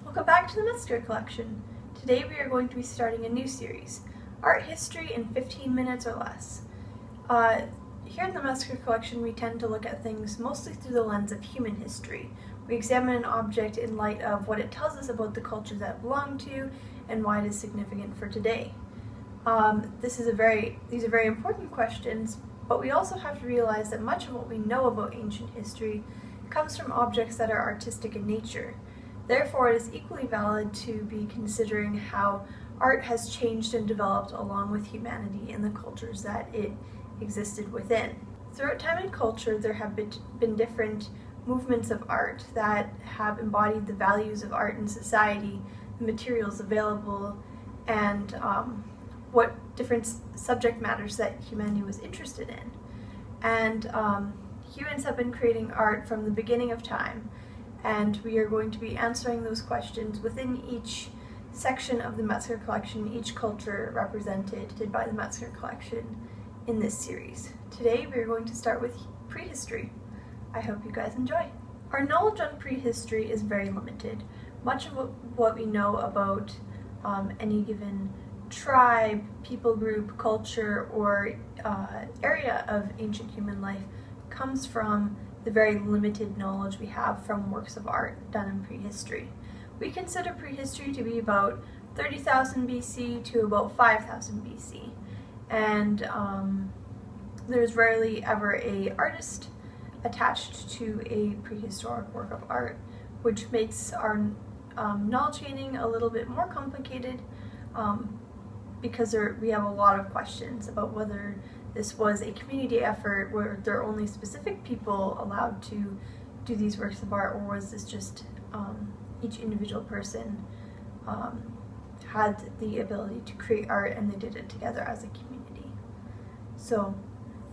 Welcome back to the Metzger Collection. Today we are going to be starting a new series, Art History in 15 Minutes or Less. Here in the Metzger Collection we tend to look at things mostly through the lens of human history. We examine an object in light of what it tells us about the culture that it belonged to and why it is significant for today. These are very important questions, but we also have to realize that much of what we know about ancient history comes from objects that are artistic in nature. Therefore, it is equally valid to be considering how art has changed and developed along with humanity and the cultures that it existed within. Throughout time and culture, there have been different movements of art that have embodied the values of art in society, the materials available, and what different subject matters that humanity was interested in. And humans have been creating art from the beginning of time. And we are going to be answering those questions within each section of the Metzger Collection, each culture represented by the Metzger Collection in this series. Today we are going to start with prehistory. I hope you guys enjoy. Our knowledge on prehistory is very limited. Much of what we know about any given tribe, people group, culture, or area of ancient human life comes from the very limited knowledge we have from works of art done in prehistory. We consider prehistory to be about 30,000 BC to about 5,000 BC. And there's rarely ever an artist attached to a prehistoric work of art, which makes our knowledge gaining a little bit more complicated because we have a lot of questions about whether this was a community effort where there are only specific people allowed to do these works of art, or was this just each individual person had the ability to create art and they did it together as a community. So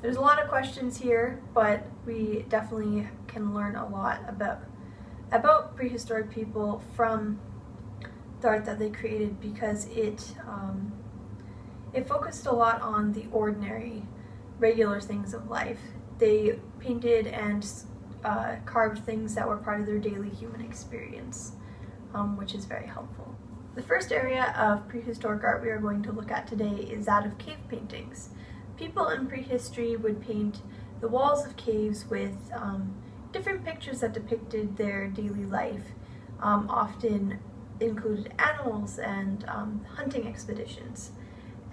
there's a lot of questions here, but we definitely can learn a lot about prehistoric people from the art that they created, because it focused a lot on the ordinary, regular things of life. They painted and carved things that were part of their daily human experience, which is very helpful. The first area of prehistoric art we are going to look at today is that of cave paintings. People in prehistory would paint the walls of caves with different pictures that depicted their daily life, often included animals and hunting expeditions.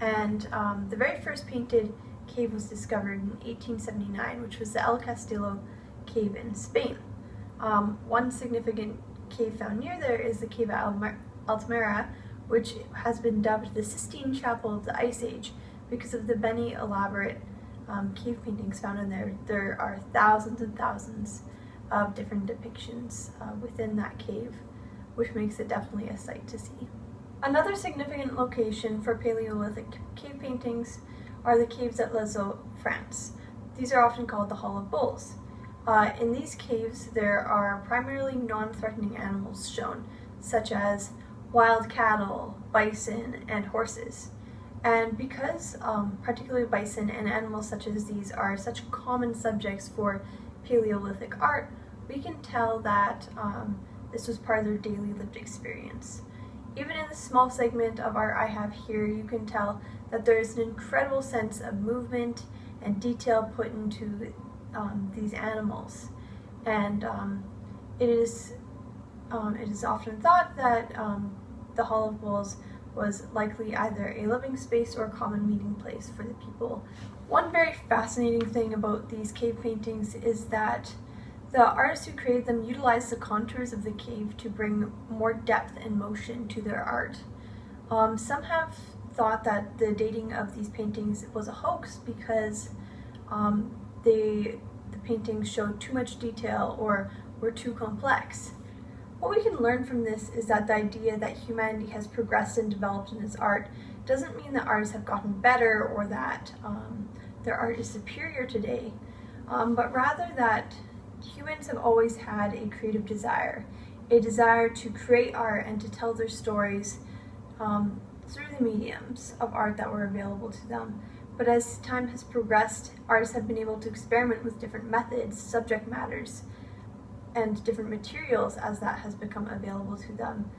And the very first painted cave was discovered in 1879, which was the El Castillo cave in Spain. One significant cave found near there is the cave at Altamira, which has been dubbed the Sistine Chapel of the Ice Age because of the many elaborate cave paintings found in there. There are thousands and thousands of different depictions within that cave, which makes it definitely a sight to see. Another significant location for Paleolithic cave paintings are the caves at Les Eaux, France. These are often called the Hall of Bulls. In these caves, there are primarily non-threatening animals shown, such as wild cattle, bison, and horses. And because particularly bison and animals such as these are such common subjects for Paleolithic art, we can tell that this was part of their daily lived experience. Even in the small segment of art I have here, you can tell that there is an incredible sense of movement and detail put into these animals. And it is often thought that the Hall of Bulls was likely either a living space or a common meeting place for the people. One very fascinating thing about these cave paintings is that the artists who created them utilized the contours of the cave to bring more depth and motion to their art. Some have thought that the dating of these paintings was a hoax because the paintings showed too much detail or were too complex. What we can learn from this is that the idea that humanity has progressed and developed in its art doesn't mean that artists have gotten better or that their art is superior today, but rather that humans have always had a creative desire, a desire to create art and to tell their stories through the mediums of art that were available to them. But as time has progressed, artists have been able to experiment with different methods, subject matters, and different materials as that has become available to them.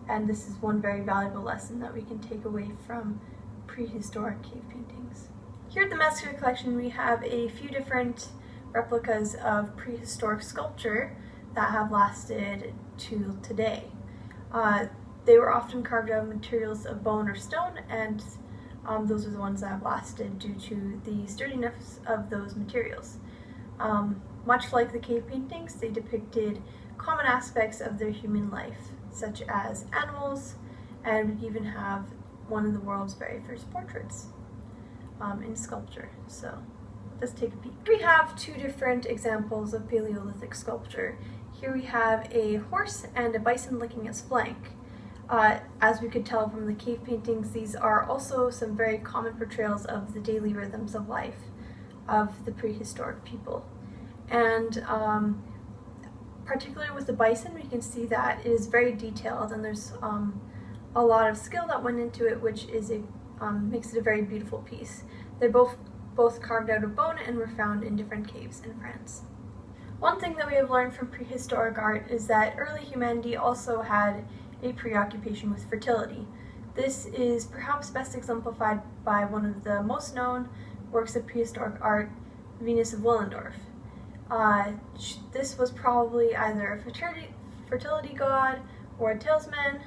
And this is one very valuable lesson that we can take away from prehistoric cave paintings. Here at the Metzger Collection, we have a few different replicas of prehistoric sculpture that have lasted to today. They were often carved out of materials of bone or stone, and those are the ones that have lasted due to the sturdiness of those materials. Much like the cave paintings, they depicted common aspects of their human life, such as animals, and we even have one of the world's very first portraits in sculpture. So let's take a peek. We have two different examples of Paleolithic sculpture. Here we have a horse and a bison licking its flank. As we could tell from the cave paintings, these are also some very common portrayals of the daily rhythms of life of the prehistoric people. And particularly with the bison, we can see that it is very detailed, and there's a lot of skill that went into it, which is makes it a very beautiful piece. They're both carved out of bone and were found in different caves in France. One thing that we have learned from prehistoric art is that early humanity also had a preoccupation with fertility. This is perhaps best exemplified by one of the most known works of prehistoric art, Venus of Willendorf. This was probably either a fertility god or a talisman,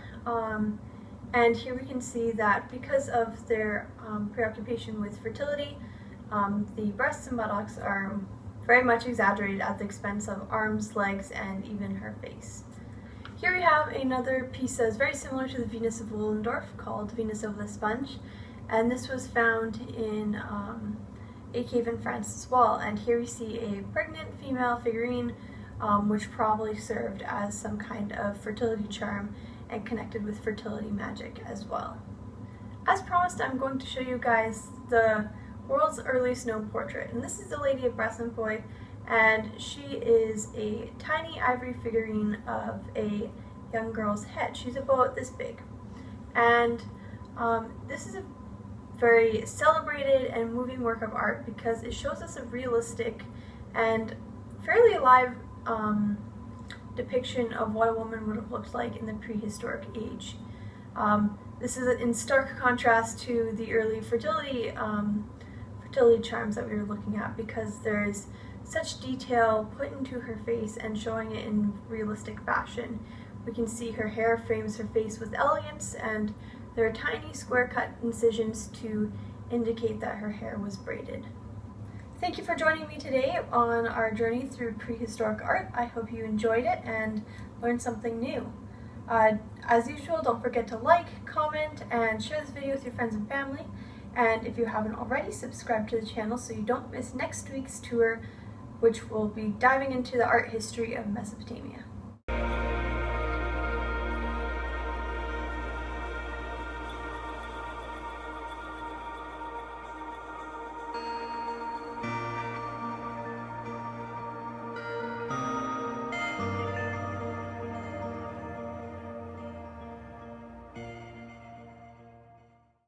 and here we can see that because of their preoccupation with fertility, the breasts and buttocks are very much exaggerated at the expense of arms, legs, and even her face. Here we have another piece that is very similar to the Venus of Willendorf called Venus of the Sponge, and this was found in a cave in France as well. And here we see a pregnant female figurine, which probably served as some kind of fertility charm and connected with fertility magic as well. As promised, I'm going to show you guys the world's earliest known portrait, and this is the Lady of Brassempouy, and she is a tiny ivory figurine of a young girl's head. She's about this big, and this is a very celebrated and moving work of art because it shows us a realistic and fairly alive depiction of what a woman would have looked like in the prehistoric age. This is in stark contrast to the early fertility charms that we were looking at, because there's such detail put into her face and showing it in realistic fashion. We can see her hair frames her face with elegance, and there are tiny square cut incisions to indicate that her hair was braided. Thank you for joining me today on our journey through prehistoric art. I hope you enjoyed it and learned something new. As usual, don't forget to like, comment, and share this video with your friends and family. And if you haven't already, subscribe to the channel so you don't miss next week's tour, which will be diving into the art history of Mesopotamia.